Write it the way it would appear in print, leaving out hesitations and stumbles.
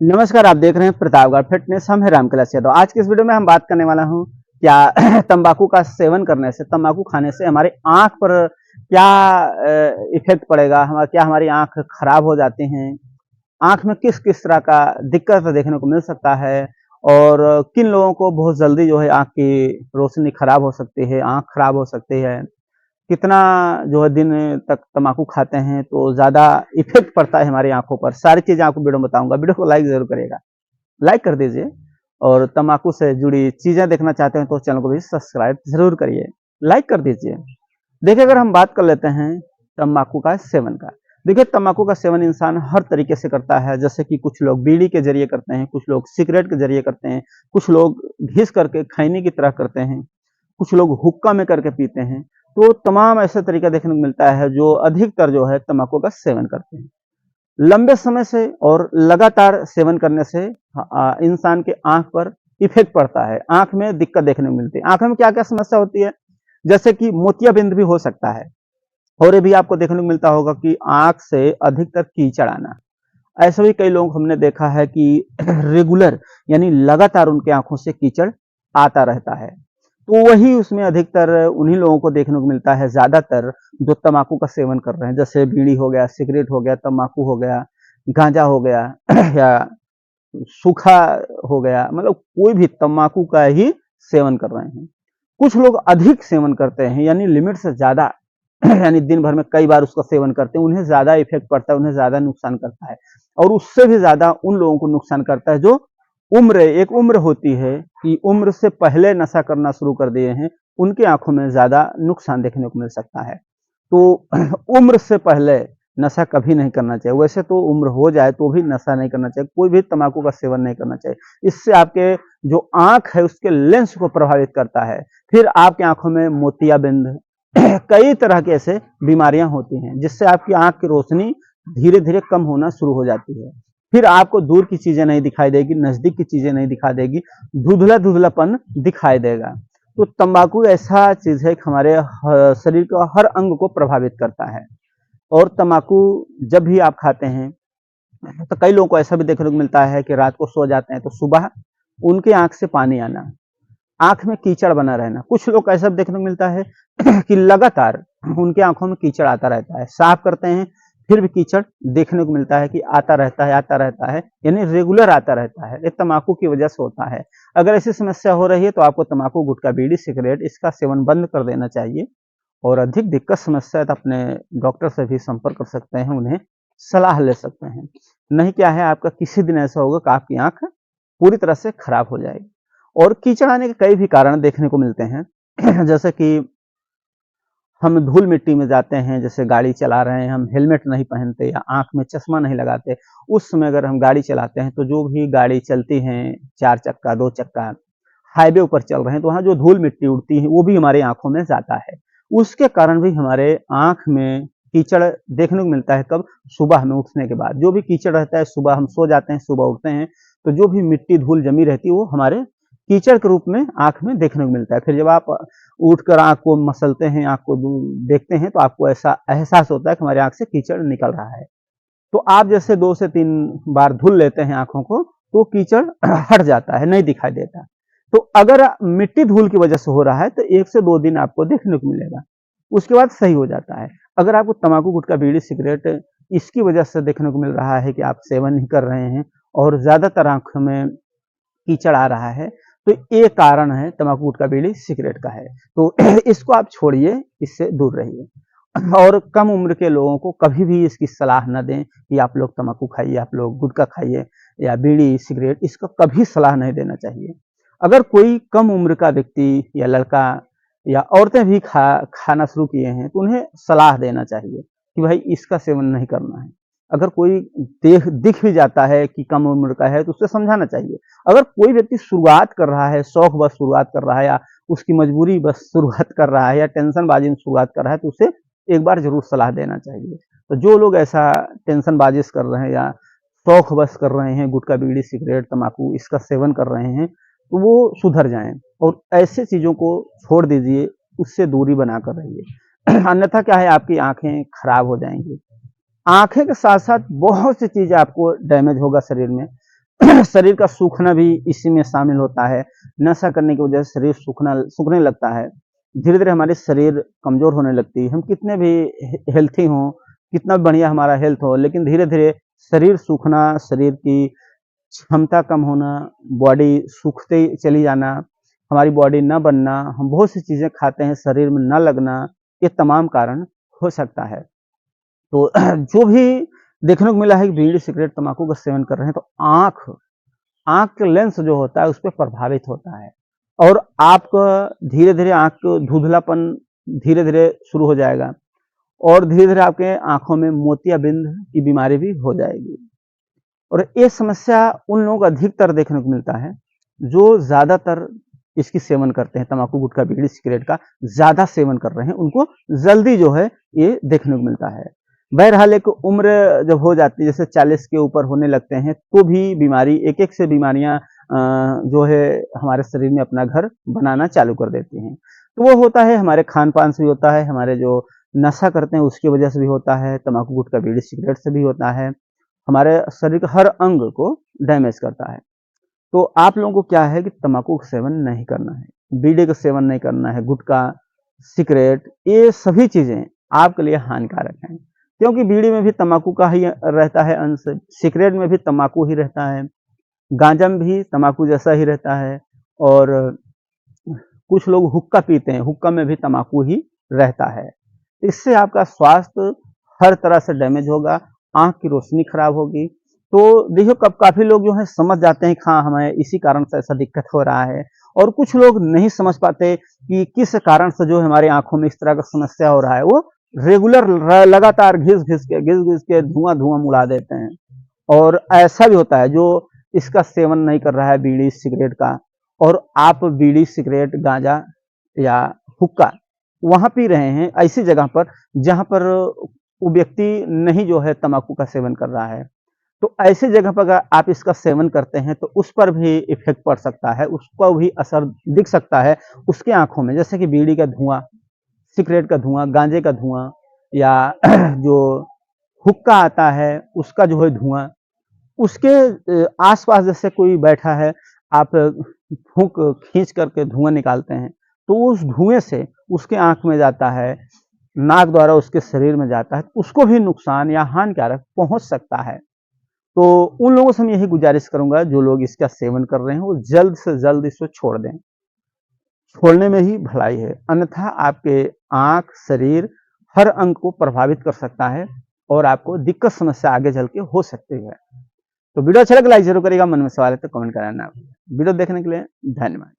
नमस्कार, आप देख रहे हैं प्रतापगढ़ फिटनेस। हम है रामकैलाश यादव। आज की इस वीडियो में हम बात करने वाला हूँ क्या तंबाकू का सेवन करने से, तंबाकू खाने से हमारे आंख पर क्या इफेक्ट पड़ेगा, क्या हमारी आंख खराब हो जाती हैं, आंख में किस किस तरह का दिक्कत देखने को मिल सकता है और किन लोगों को बहुत जल्दी जो है आंख की रोशनी खराब हो सकती है, आंख खराब हो सकती है, कितना जो है दिन तक तम्बाकू खाते हैं तो ज़्यादा इफ़ेक्ट पड़ता है हमारी आँखों पर। सारी चीज़ें आपको वीडियो में बताऊँगा। वीडियो को लाइक ज़रूर करिएगा। लाइक कर दीजिए और तम्बाकू से जुड़ी चीज़ें देखना चाहते हैं तो चैनल को भी सब्सक्राइब ज़रूर करिए। लाइक कर दीजिए। देखिए, अगर हम बात कर लेते हैं तम्बाकू का सेवन का। देखिए, तम्बाकू का सेवन इंसान हर तरीके से करता है। जैसे कि कुछ लोग बीड़ी के ज़रिए करते हैं, कुछ लोग सिगरेट के ज़रिए करते हैं, कुछ लोग घिस करके खैनी की तरह करते हैं, कुछ लोग हुक्का में करके पीते हैं। तो तमाम ऐसा तरीका देखने को मिलता है जो अधिकतर जो है तम्बाकू का सेवन करते हैं। लंबे समय से और लगातार सेवन करने से इंसान के आंख पर इफेक्ट पड़ता है, आंख में दिक्कत देखने को मिलती है। आंख में क्या क्या समस्या होती है, जैसे कि मोतियाबिंद भी हो सकता है। और ये भी आपको देखने को मिलता होगा कि आंख से अधिकतर कीचड़ आना। ऐसे भी कई लोग हमने देखा है कि रेगुलर यानी लगातार उनके आंखों से कीचड़ आता रहता है। तो वही उसमें अधिकतर उन्हीं लोगों को देखने को मिलता है ज़्यादातर, जो तम्बाकू का सेवन कर रहे हैं। जैसे बीड़ी हो गया, सिगरेट हो गया, तम्बाकू हो गया, गांजा हो गया या सूखा हो गया, मतलब कोई भी तम्बाकू का ही सेवन कर रहे हैं। कुछ लोग अधिक सेवन करते हैं यानी लिमिट से ज़्यादा यानी दिन भर में कई बार उसका सेवन करते हैं, उन्हें ज़्यादा इफेक्ट पड़ता है, उन्हें ज़्यादा नुकसान करता है। और उससे भी ज़्यादा उन लोगों को नुकसान करता है जो एक उम्र होती है कि उम्र से पहले नशा करना शुरू कर दिए हैं, उनकी आंखों में ज़्यादा नुकसान देखने को मिल सकता है। तो उम्र से पहले नशा कभी नहीं करना चाहिए। वैसे तो उम्र हो जाए तो भी नशा नहीं करना चाहिए, कोई भी तम्बाकू का सेवन नहीं करना चाहिए। इससे आपके जो आंख है उसके लेंस को प्रभावित करता है। फिर आपकी आंखों में मोतियाबिंद कई तरह की ऐसे बीमारियां होती हैं जिससे आपकी आंख की रोशनी धीरे धीरे कम होना शुरू हो जाती है। फिर आपको दूर की चीजें नहीं दिखाई देगी, नजदीक की चीजें नहीं दिखा देगी, धुंधला धुंधलापन दिखाई देगा। तो तंबाकू ऐसा चीज है कि हमारे शरीर का हर अंग को प्रभावित करता है। और तम्बाकू जब भी आप खाते हैं तो कई लोगों को ऐसा भी देखने को मिलता है कि रात को सो जाते हैं तो सुबह उनकी आंख से पानी आना, आंख में कीचड़ बना रहना। कुछ लोग को ऐसा भी देखने को मिलता है कि लगातार उनकी आंखों में कीचड़ आता रहता है, साफ करते हैं फिर भी कीचड़ देखने को मिलता है कि आता रहता है, यानी रेगुलर आता रहता है। ये तम्बाकू की वजह से होता है। अगर ऐसी समस्या हो रही है तो आपको तम्बाकू, गुटखा, बीड़ी, सिगरेट इसका सेवन बंद कर देना चाहिए। और अधिक दिक्कत समस्या है तो अपने डॉक्टर से भी संपर्क कर सकते हैं, उन्हें सलाह ले सकते हैं। नहीं क्या है, आपका किसी दिन ऐसा होगा कि आपकी आंख पूरी तरह से खराब हो जाएगी। और कीचड़ आने के कई भी कारण देखने को मिलते हैं जैसे कि हम धूल मिट्टी में जाते हैं, जैसे गाड़ी चला रहे हैं, हम हेलमेट नहीं पहनते या आंख में चश्मा नहीं लगाते, उस समय अगर हम गाड़ी चलाते हैं तो जो भी गाड़ी चलती है, चार चक्का, दो चक्का, हाईवे ऊपर चल रहे हैं तो वहाँ जो धूल मिट्टी उड़ती है वो भी हमारी आंखों में जाता है। उसके कारण भी हमारे आंख में कीचड़ देखने को मिलता है। कब? सुबह में उठने के बाद जो भी कीचड़ रहता है, सुबह हम सो जाते हैं, सुबह उठते हैं तो जो भी मिट्टी धूल जमी रहती है वो हमारे कीचड़ के रूप में आंख में देखने को मिलता है। फिर जब आप उठकर आंख को मसलते हैं, आंख को देखते हैं तो आपको ऐसा एहसास होता है कि हमारी आंख से कीचड़ निकल रहा है। तो आप जैसे 2 से 3 बार धुल लेते हैं आंखों को तो कीचड़ हट जाता है, नहीं दिखाई देता। तो अगर मिट्टी धूल की वजह से हो रहा है तो 1 से 2 दिन आपको देखने को मिलेगा, उसके बाद सही हो जाता है। अगर आपको तम्बाकू, गुटखा, बीड़ी, सिगरेट इसकी वजह से देखने को मिल रहा है कि आप सेवन नहीं कर रहे हैं और ज्यादातर आंखों में कीचड़ आ रहा है तो ये कारण है तम्बाकू, गुटखा, बीड़ी, सिगरेट का है। तो इसको आप छोड़िए, इससे दूर रहिए। और कम उम्र के लोगों को कभी भी इसकी सलाह न दें कि आप लोग तम्बाकू खाइए, आप लोग गुटखा खाइए या बीड़ी, सिगरेट, इसका कभी सलाह नहीं देना चाहिए। अगर कोई कम उम्र का व्यक्ति या लड़का या औरतें भी खाना शुरू किए हैं तो उन्हें सलाह देना चाहिए कि भाई इसका सेवन नहीं करना है। अगर कोई दिख भी जाता है कि कम उम्र का है तो उसे समझाना चाहिए। अगर कोई व्यक्ति शुरुआत कर रहा है, शौक बस शुरुआत कर रहा है या उसकी मजबूरी बस शुरुआत कर रहा है या टेंशन बाजी में शुरुआत कर रहा है तो उसे एक बार जरूर सलाह देना चाहिए। तो जो लोग ऐसा टेंशन बाजिश कर रहे हैं या शौक बस कर रहे हैं, गुटखा, बीड़ी, सिगरेट, तम्बाकू इसका सेवन कर रहे हैं तो वो सुधर जाएं और ऐसे चीजों को छोड़ दीजिए, उससे दूरी बनाकर रहिए। अन्यथा क्या है, आपकी आंखें खराब हो जाएंगी। आंखें के साथ साथ बहुत सी चीजें आपको डैमेज होगा शरीर में। शरीर का सूखना भी इसी में शामिल होता है। नशा करने की वजह से शरीर सूखने लगता है। धीरे धीरे हमारी शरीर कमजोर होने लगती है। हम कितने भी हेल्थी हों, कितना बढ़िया हमारा हेल्थ हो, लेकिन धीरे धीरे शरीर सूखना, शरीर की क्षमता कम होना, बॉडी सूखते चली जाना, हमारी बॉडी न बनना, हम बहुत सी चीजें खाते हैं शरीर में न लगना, ये तमाम कारण हो सकता है। तो जो भी देखने को मिला है कि बीड़ी सिगरेट तंबाकू का सेवन कर रहे हैं, तो आंख के लेंस जो होता है उस पर प्रभावित होता है, और आपका धीरे धीरे आंख को धुंधलापन धीरे धीरे शुरू हो जाएगा, और धीरे धीरे आपके आंखों में मोतियाबिंद की बीमारी भी हो जाएगी। और ये समस्या उन लोगों को अधिकतर देखने को मिलता है जो ज्यादातर इसकी सेवन करते हैं, तंबाकू गुटखा बीड़ी सिगरेट का ज्यादा सेवन कर रहे हैं, उनको जल्दी जो है ये देखने को मिलता है। बहरहाल एक उम्र जब हो जाती है, जैसे 40 के ऊपर होने लगते हैं, तो भी बीमारी एक एक से बीमारियां जो है हमारे शरीर में अपना घर बनाना चालू कर देती हैं। तो वो होता है हमारे खान पान से भी होता है, हमारे जो नशा करते हैं उसकी वजह से भी होता है, तंबाकू गुटखा बीड़ी सिगरेट से भी होता है, हमारे शरीर के हर अंग को डैमेज करता है। तो आप लोगों को क्या है कि तंबाकू का सेवन नहीं करना है, बीड़ी का सेवन नहीं करना है, गुटखा सिगरेट ये सभी चीजें आपके लिए हानिकारक हैं, क्योंकि बीड़ी में भी तंबाकू का ही रहता है अंश, सिगरेट में भी तंबाकू ही रहता है, गांजा में भी तंबाकू जैसा ही रहता है, और कुछ लोग हुक्का पीते हैं, हुक्का में भी तंबाकू ही रहता है। इससे आपका स्वास्थ्य हर तरह से डैमेज होगा, आंख की रोशनी खराब होगी। तो देखो कब काफी लोग जो है समझ जाते हैं कि हाँ हमें इसी कारण से ऐसा दिक्कत हो रहा है, और कुछ लोग नहीं समझ पाते कि किस कारण से जो हमारी आंखों में इस तरह का समस्या हो रहा है। वो रेगुलर लगातार घिस घिस के धुआं धुआं उड़ा देते हैं। और ऐसा भी होता है जो इसका सेवन नहीं कर रहा है बीड़ी सिगरेट का, और आप बीड़ी सिगरेट गांजा या हुक्का वहां पी रहे हैं ऐसी जगह पर जहां पर वो व्यक्ति नहीं जो है तंबाकू का सेवन कर रहा है, तो ऐसी जगह पर अगर आप इसका सेवन करते हैं तो उस पर भी इफेक्ट पड़ सकता है, उसको भी असर दिख सकता है उसके आंखों में, जैसे कि बीड़ी का धुआं, सिगरेट का धुआं, गांजे का धुआं, या जो हुक्का आता है उसका जो है धुआं, उसके आसपास जैसे कोई बैठा है, आप फूंक खींच करके धुआं निकालते हैं, तो उस धुएं से उसके आंख में जाता है, नाक द्वारा उसके शरीर में जाता है, उसको भी नुकसान या हानिकारक पहुंच सकता है। तो उन लोगों से मैं यही गुजारिश करूंगा जो लोग इसका सेवन कर रहे हैं वो जल्द से जल्द इसको छोड़ दें, छोड़ने में ही भलाई है, अन्यथा आपके आंख शरीर हर अंग को प्रभावित कर सकता है, और आपको दिक्कत समस्या आगे चल के हो सकती है। तो वीडियो अच्छा लगे लाइक जरूर करिएगा, मन में सवाल है तो कमेंट कराना। वीडियो देखने के लिए धन्यवाद।